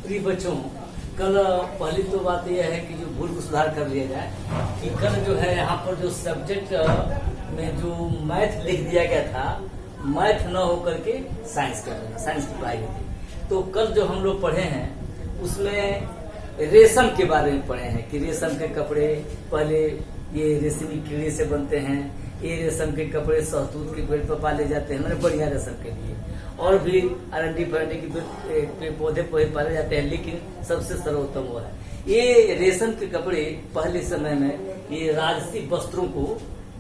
प्रिय बच्चों, कल पहली तो बात यह है कि जो भूल को सुधार कर लिया जाए कि कल जो है यहाँ पर जो सब्जेक्ट में जो मैथ लिख दिया गया था, मैथ न होकर के साइंस कर लेना, साइंस की पढ़ाई होती। तो कल जो हम लोग पढ़े हैं उसमें रेशम के बारे में पढ़े हैं कि रेशम के कपड़े पहले ये रेशमी कीड़े से बनते हैं, ये रेशम के कपड़े शहतूत के पेड़ पर पाले जाते हैं, मतलब बढ़िया रेशम के लिए, और भी अरंडी फरंडी के पौधे पाले जाते हैं, लेकिन सबसे सर्वोत्तम वो है ये रेशम के कपड़े। पहले समय में ये राजसी वस्त्रों को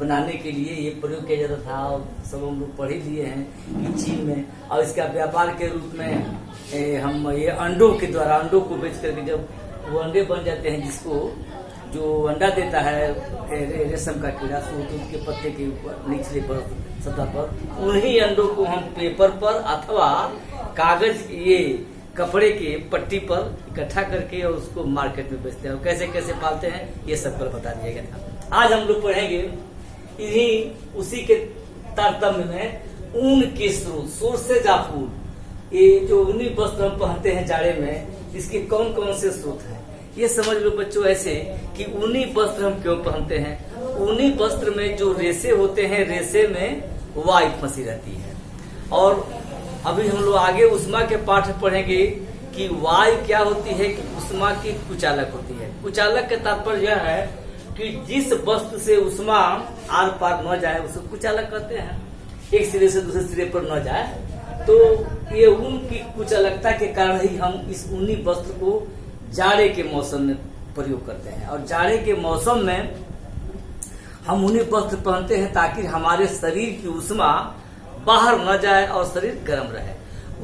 बनाने के लिए ये प्रयोग किया जाता था, और सब हम लोग पढ़ ही लिए हैं कि चीन में, और इसका व्यापार के रूप में हम ये अंडों के द्वारा, अंडों को बेच करके जब वो अंडे बन जाते हैं, जिसको जो अंडा देता है रेशम का कीड़ा शहतूत के पत्ते के ऊपर निचले पर सतह पर, उन्हीं अंडों को हम पेपर पर अथवा कागज ये कपड़े के पट्टी पर इकट्ठा करके और उसको मार्केट में बेचते हैं, और कैसे कैसे पालते हैं ये सब कल बता दिया गया था। आज हम लोग पढ़ेंगे इन्हीं उसी के तारतम्य में ऊन के स्रोत, सोर्सेज ऑफ वूल। ये जो ऊनी वस्त्र हम पहनते हैं जाड़े में, इसके कौन कौन से स्रोत हैं ये समझ लो बच्चों। ऐसे कि ऊनी वस्त्र हम क्यों पहनते हैं, ऊनी वस्त्र में जो रेशे होते हैं, रेशे में वायु फंसी रहती है। और अभी हम लोग आगे उष्मा के पाठ पढ़ेंगे कि वायु क्या होती है, कि उष्मा की कुचालक होती है। कुचालक का तात्पर्य यह है कि जिस वस्तु से उष्मा आर पार न जाए उसको कुचालक कहते हैं, एक सिरे से दूसरे सिरे पर न जाए। तो ये ऊन की कुचालकता के कारण ही हम इस ऊनी वस्त्र को जाड़े के मौसम में प्रयोग करते हैं, और जाड़े के मौसम में हम ऊनी वस्त्र पहनते हैं ताकि हमारे शरीर की उष्मा बाहर न जाए और शरीर गर्म रहे।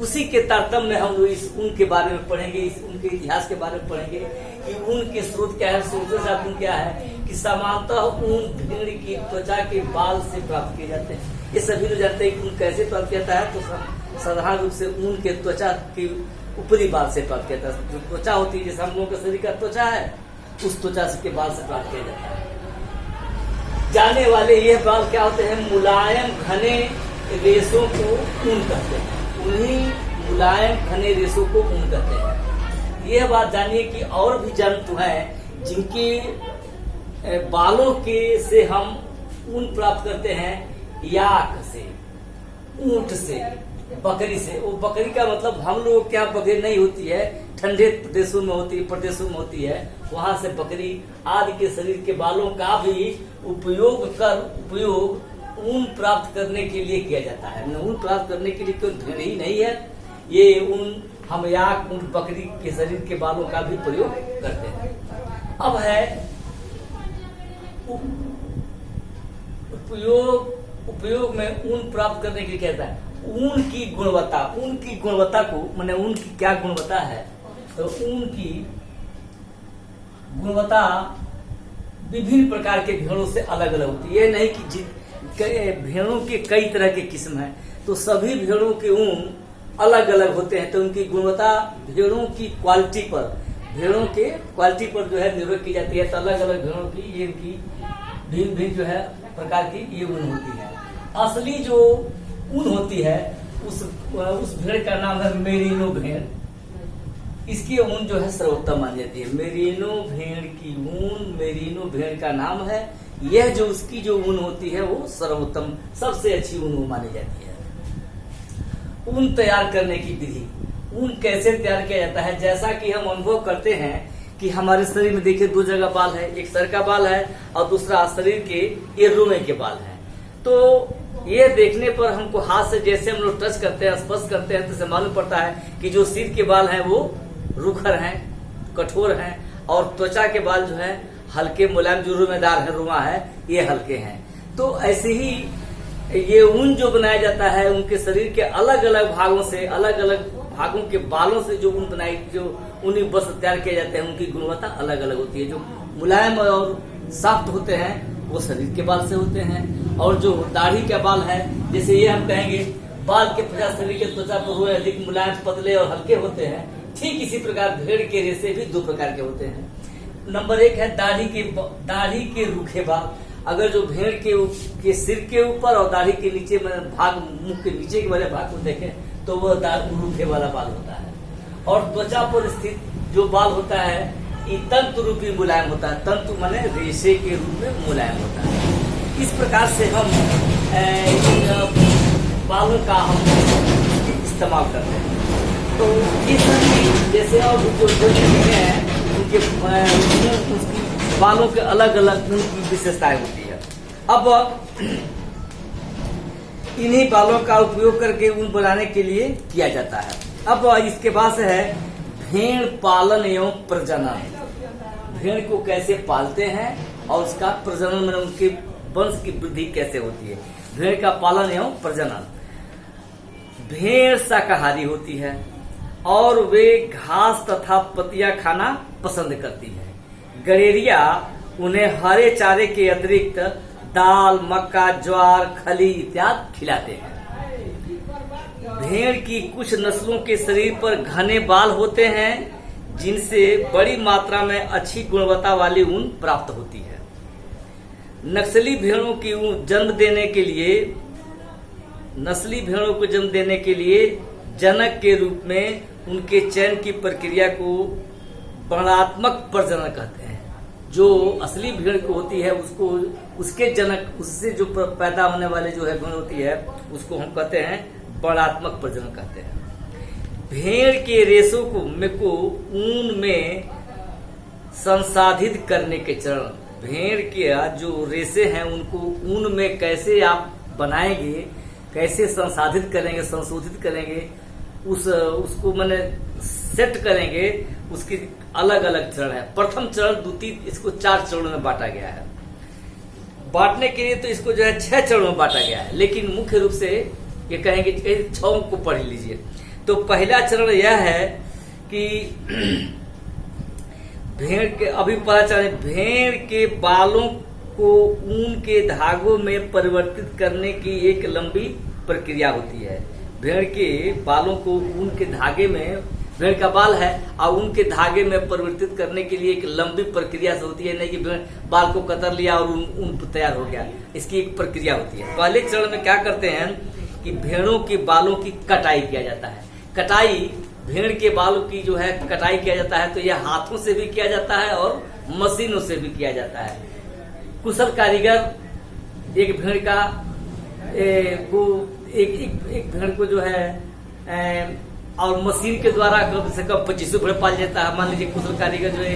उसी के तारतम्य में हम लोग इस ऊन के बारे में पढ़ेंगे, इस ऊन के इतिहास के बारे में पढ़ेंगे कि ऊन के स्रोत क्या है, सोर्सेस ऑफ ऊन क्या है। कि सामान्यतः ऊन भेड़ की त्वचा के बाल से प्राप्त किए जाते हैं। ये सभी लोग जानते हैं कि ऊन कैसे प्राप्त किया जाता है, तो साधारण रूप से ऊन के त्वचा की ऊपरी बाल से प्राप्त किया जाता है। जो त्वचा होती है, जैसे हम लोगों के शरीर का त्वचा है, उस त्वचा के बाल से प्राप्त किया जाता है। जाने वाले ये बाल क्या होते हैं, मुलायम घने रेशों को ऊन कहते हैं। उन्हीं मुलायम घने रेशों को ऊन कहते हैं। यह बात जानिए कि और भी जंतु हैं जिनके बालों के से हम ऊन प्राप्त करते हैं, याक से, ऊंट से, बकरी से। वो बकरी का मतलब हम लोग क्या, बकरी नहीं होती है, ठंडे प्रदेशों में होती है, वहां से बकरी आदि के शरीर के बालों का भी उपयोग ऊन प्राप्त करने के लिए किया जाता है। ऊन प्राप्त करने के लिए कोई भेड़ ही नहीं है, ये ऊन हम याक, ऊंट, बकरी के शरीर के बालों का भी प्रयोग करते हैं। अब है उपयोग में ऊन प्राप्त करने के लिए कहता है ऊन की गुणवत्ता। ऊन की गुणवत्ता को माने ऊन की क्या गुणवत्ता है, तो ऊन की गुणवत्ता विभिन्न प्रकार के भेड़ों से अलग अलग होती है। ये नहीं कि भेड़ों के कई तरह के किस्म हैं, तो सभी भेड़ों के ऊन अलग अलग होते हैं। तो उनकी गुणवत्ता भेड़ों की क्वालिटी पर जो है निर्भर की जाती है। तो अलग अलग भेड़ों की ये इनकी भिन्न जो है प्रकार की ये ऊन होती है। असली जो ऊन होती है उस भेड़ का नाम है मेरिनो भेड़। इसकी ऊन जो है सर्वोत्तम मानी जाती है। मेरिनो भेड़ की ऊन, मेरिनो भेड़ का नाम है। यह जो उसकी जो ऊन होती है वो सर्वोत्तम, सबसे अच्छी ऊन मानी जाती है। ऊन तैयार करने की विधि, ऊन कैसे तैयार किया जाता है, जैसा कि हम अनुभव करते हैं कि हमारे शरीर में देखिए दो जगह बाल है, एक सर का बाल है और दूसरा शरीर के ये रोमे के बाल है। तो ये देखने पर हमको हाथ से जैसे हम लोग टच करते हैं, स्पर्श करते हैं, तो इससे मालूम पड़ता है कि जो सिर के बाल हैं वो रुखर हैं, कठोर हैं, और त्वचा के बाल जो है हल्के मुलायम, जो रोमेदार है, रुआ है, ये हल्के हैं। तो ऐसे ही ये ऊन जो बनाया जाता है, उनके शरीर के अलग अलग भागों से, अलग अलग भागों के बालों से जो ऊन बनाई, जो ऊनी वस्त्र तैयार किए जाते हैं, उनकी गुणवत्ता अलग अलग होती है। जो मुलायम और सॉफ्ट होते हैं वो शरीर के बाल से होते हैं, और जो दाढ़ी का बाल है, जैसे ये हम कहेंगे बाल के 50 शरीर के त्वचा पर हुए अधिक मुलायम, पतले और हल्के होते हैं, ठीक इसी प्रकार भेड़ के रेशे भी दो प्रकार के होते हैं। नंबर एक है दाढ़ी के रूखे बाल। अगर जो भेड़ के सिर के ऊपर और दाढ़ी के नीचे में भाग, मुख के नीचे के वाले भाग को देखें तो वह रूखे वाला बाल होता है। और त्वचा पर स्थित जो बाल होता है ये तंतु रूपी मुलायम होता है। तंतु माने रेशे के रूप में मुलायम होता है। इस प्रकार से हम इन बालों का हम इस्तेमाल करते हैं। तो ये सभी जैसे और जो हैं उनके उसकी बालों के अलग अलग उनकी विशेषताएं होती है। अब इन्हीं बालों का उपयोग करके ऊन बनाने के लिए किया जाता है। अब इसके बाद है भेड़ पालन एवं प्रजनन। भेड़ को कैसे पालते हैं और उसका प्रजनन में उनके वंश की वृद्धि कैसे होती है। भेड़ का पालन एवं प्रजनन। भेड़ शाकाहारी होती है और वे घास तथा पत्तियां खाना पसंद करती है। गड़ेरिया उन्हें हरे चारे के अतिरिक्त दाल, मक्का, ज्वार, खली इत्यादि खिलाते हैं। भेड़ की कुछ नस्लों के शरीर पर घने बाल होते हैं जिनसे बड़ी मात्रा में अच्छी गुणवत्ता वाली ऊन प्राप्त होती है। नस्ली भेड़ों की जन्म देने के लिए नस्ली भेड़ों को जन्म देने के लिए जनक के रूप में उनके चयन की प्रक्रिया को वर्णात्मक प्रजनन कहते हैं। जो असली भेड़ को होती है उसको उसके जनक उससे जो पैदा होने वाले जो है भेड़ होती है उसको हम कहते हैं वर्णात्मक प्रजनन कहते हैं। भेड़ के रेशों को ऊन में संसाधित करने के चरण। भेड़ के जो रेशे हैं उनको ऊन में कैसे आप बनाएंगे, कैसे संसाधित करेंगे, संशोधित करेंगे, उसको मैंने सेट करेंगे, उसकी अलग अलग चरण है। प्रथम चरण, द्वितीय, इसको 4 चरणों में बांटा गया है। बांटने के लिए तो इसको जो है 6 चरणों में बांटा गया है, लेकिन मुख्य रूप से ये कहेंगे 6 को पढ़ लीजिए। तो पहला चरण यह है कि भेड़ के अभी पता चले भेड़ के बालों को ऊन के धागों में परिवर्तित करने की एक लंबी प्रक्रिया होती है। भेड़ के बालों को ऊन के धागे में, भेड़ का बाल है और ऊन के धागे में परिवर्तित करने के लिए एक लंबी प्रक्रिया से होती है। नहीं कि भेड़ बाल को कतर लिया और ऊन तैयार हो गया, इसकी एक प्रक्रिया होती है। पहले चरण में क्या करते हैं कि भेड़ों के बालों की कटाई किया जाता है। कटाई भेड़ के बालों की जो है कटाई किया जाता है तो यह हाथों से भी किया जाता है और मशीनों से भी किया जाता है। कुशल कारीगर एक भेड़ का एक भेड़ को जो है और मशीन के द्वारा कम से कम 25 भेड़ पाल जाता है। मान लीजिए कुशल कारीगर जो है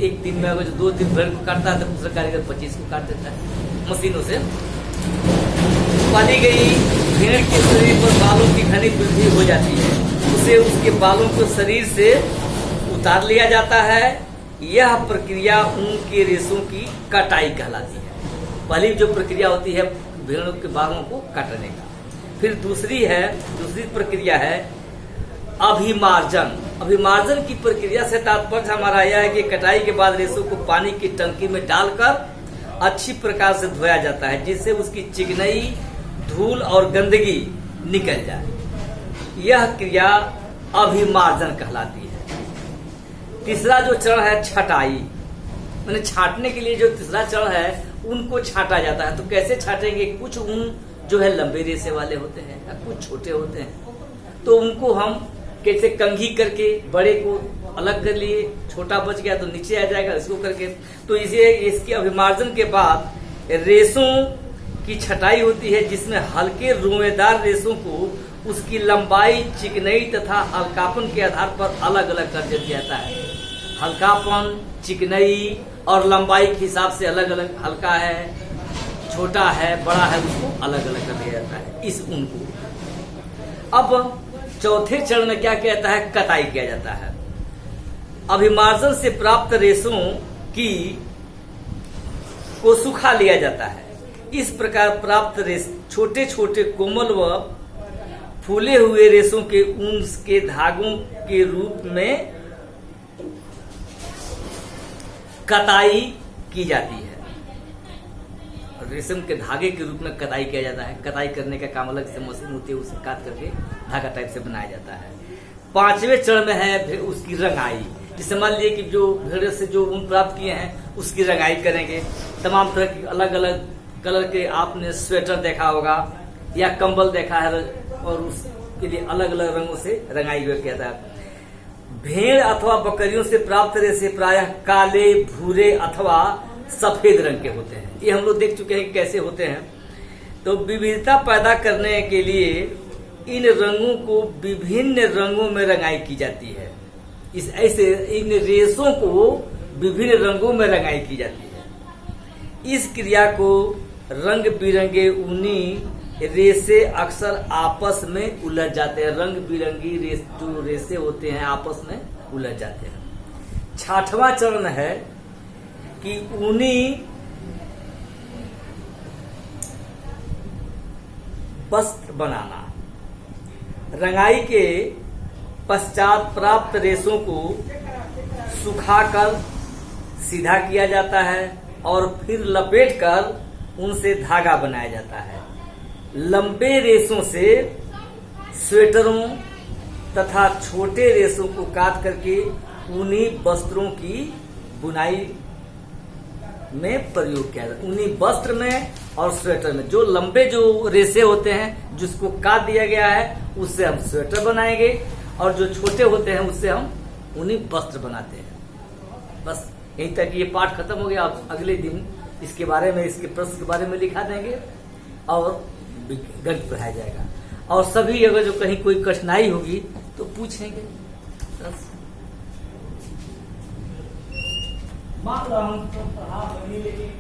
एक दिन में अगर 2-3 भेड़ को काटता है तो कुशल कारीगर 25 को काट देता है मशीनों से। पाली गई भेड़ के शरीर पर बालों की घनी वृद्धि हो जाती है, उसे उसके बालों को शरीर से उतार लिया जाता है। यह प्रक्रिया ऊन के रेशों की कटाई कहलाती है। पहली जो प्रक्रिया होती है भेड़ों के बालों को काटने का। फिर दूसरी प्रक्रिया है अभिमार्जन। अभिमार्जन की प्रक्रिया से तात्पर्य हमारा यह है कि कटाई के बाद रेशों को पानी की टंकी में डालकर अच्छी प्रकार से धोया जाता है जिससे उसकी चिकनाई, धूल और गंदगी निकल जाए। यह क्रिया अभिमार्जन कहलाती है। तीसरा जो चरण है छटाई, मैंने छाटने के लिए जो तीसरा चरण है उनको छाटा जाता है। तो कैसे छाटेंगे? कुछ ऊन जो है लंबे रेशे वाले होते हैं या कुछ छोटे होते हैं, तो उनको हम कैसे कंघी करके बड़े को अलग कर लिए, छोटा बच गया तो नीचे आ जाएगा, इसको करके। तो इसे इसके अभिमार्जन के बाद रेशों की छटाई होती है जिसमें हल्के रोएदार रेशों को उसकी लंबाई, चिकनाई तथा हल्कापन के आधार पर अलग अलग कर दिया जाता है। हल्कापन, चिकनाई और लंबाई के हिसाब से अलग अलग, हल्का है, छोटा है, बड़ा है, उसको अलग अलग कर दिया जाता है इस ऊन को। अब चौथे चरण में क्या कहता है? कटाई किया जाता है। अभिमार्जन से प्राप्त रेशों को सुखा लिया जाता है। इस प्रकार प्राप्त छोटे छोटे कोमल व फूले हुए रेशों के ऊन के धागों के रूप में कताई की जाती है। रेशम के धागे के रूप में कताई किया जाता है। कताई करने का काम अलग से मशीन होती है, उसे काट करके धागा टाइप से बनाया जाता है। 5वें चरण में है उसकी रंगाई। जैसे मान लीजिए कि जो भेड़ से जो ऊन प्राप्त किए हैं उसकी रंगाई करेंगे। तमाम तरह की अलग अलग कलर के आपने स्वेटर देखा होगा या कंबल देखा है और उसके लिए अलग अलग रंगों से रंगाई किया जाता है। भेड़ अथवा बकरियों से प्राप्त रेशे प्रायः काले, भूरे अथवा सफेद रंग के होते हैं। ये हम लोग देख चुके हैं कि कैसे होते हैं। तो विविधता पैदा करने के लिए इन रंगों को विभिन्न रंगों में रंगाई की जाती है। इन रेशों को विभिन्न रंगों में रंगाई की जाती है। इस क्रिया को रंग बिरंगे ऊनी रेशे अक्सर आपस में उलझ जाते हैं। रंग बिरंगी जो रेशे होते हैं आपस में उलझ जाते हैं। 6वां चरण है कि ऊनी वस्त्र बनाना। रंगाई के पश्चात प्राप्त रेशों को सुखाकर सीधा किया जाता है और फिर लपेटकर उनसे धागा बनाया जाता है। लंबे रेशों से स्वेटरों तथा छोटे रेशों को काट करके ऊनी वस्त्रों की बुनाई में प्रयोग किया जाता है। ऊनी वस्त्र में और स्वेटर में जो लंबे जो रेशे होते हैं जिसको काट दिया गया है उससे हम स्वेटर बनाएंगे, और जो छोटे होते हैं उससे हम ऊनी वस्त्र बनाते हैं। बस यहीं तक ये पाठ खत्म हो गया। आप अगले दिन इसके बारे में, इसके प्रश्न के बारे में लिखा देंगे और गणित पढ़ाया जाएगा। और सभी अगर जो कहीं कोई कठिनाई होगी तो पूछेंगे। बस मान लो हम तो पढ़ा बनी, लेकिन